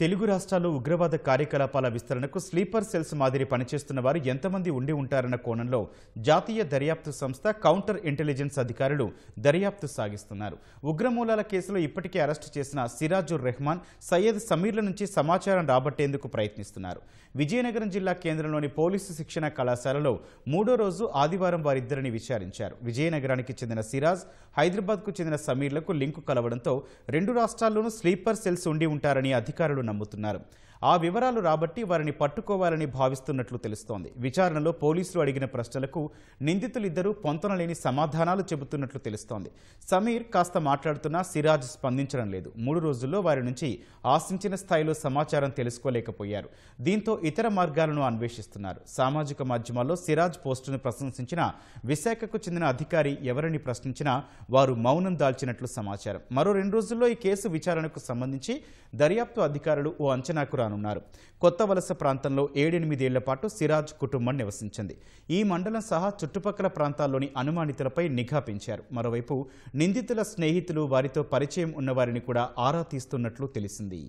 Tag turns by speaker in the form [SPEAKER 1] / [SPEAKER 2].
[SPEAKER 1] తెలుగు రాష్ట్రాల్లో ఉగ్రవాద కార్యకలాపాల విస్తరణకు స్లీపర్ సెల్స్ మాదిరి పనిచేస్తున్న వారు ఎంతమంది ఉండి ఉంటారన్న కోణంలో జాతీయ దర్యాప్తు సంస్థ కౌంటర్ ఇంటెలిజెన్స్ అధికారులు దర్యాప్తు సాగిస్తున్నారు. ఉగ్రమూలాల కేసులో ఇప్పటికే అరెస్టు చేసిన సిరాజుర్ రెహమాన్, సయ్యద్ సమీర్ల నుంచి సమాచారం రాబట్టేందుకు ప్రయత్నిస్తున్నారు. విజయనగరం జిల్లా కేంద్రంలోని పోలీసు శిక్షణ కళాశాలలో మూడో రోజు ఆదివారం వారిద్దరిని విచారించారు. విజయనగరానికి చెందిన సిరాజ్, హైదరాబాద్కు చెందిన సమీర్లకు లింకు కలవడంతో రెండు రాష్ట్రాల్లోనూ స్లీపర్ సెల్స్ ఉండి ఉంటారని అధికారులు నమ్ముతున్నారు. ఆ వివరాలు రాబట్టి వారిని పట్టుకోవాలని భావిస్తున్నట్లు తెలుస్తోంది. విచారణలో పోలీసులు అడిగిన ప్రశ్నలకు నిందితులిద్దరూ పొంతనలేని సమాధానాలు చెబుతున్నట్లు తెలుస్తోంది. సమీర్ కాస్త మాట్లాడుతున్నా సిరాజ్ స్పందించడం లేదు. 3 రోజుల్లో వారి నుంచి ఆశించిన స్థాయిలో సమాచారం తెలుసుకోలేకపోయారు. దీంతో ఇతర మార్గాలను అన్వేషిస్తున్నారు. సామాజిక మాధ్యమాల్లో సిరాజ్ పోస్టును ప్రశంసించిన విశాఖకు చెందిన అధికారి ఎవరిని ప్రశ్నించినా వారు మౌనం దాల్చినట్లు సమాచారం. మరో 2 రోజుల్లో ఈ కేసు విచారణకు సంబంధించి దర్యాప్తు అధికారులు ఓ అంచనాకు రానున్నారు. కొత్త వలస ప్రాంతంలో 7-8 ఏళ్ల పాటు సిరాజ్ కుటుంబం నివసించింది. ఈ మండలం సహా చుట్టుపక్కల ప్రాంతాల్లోని అనుమానితులపై నిఘా పెంచారు. మరోవైపు నిందితుల స్నేహితులు, వారితో పరిచయం ఉన్నవారిని కూడా ఆరా తీస్తున్నట్లు తెలిసింది.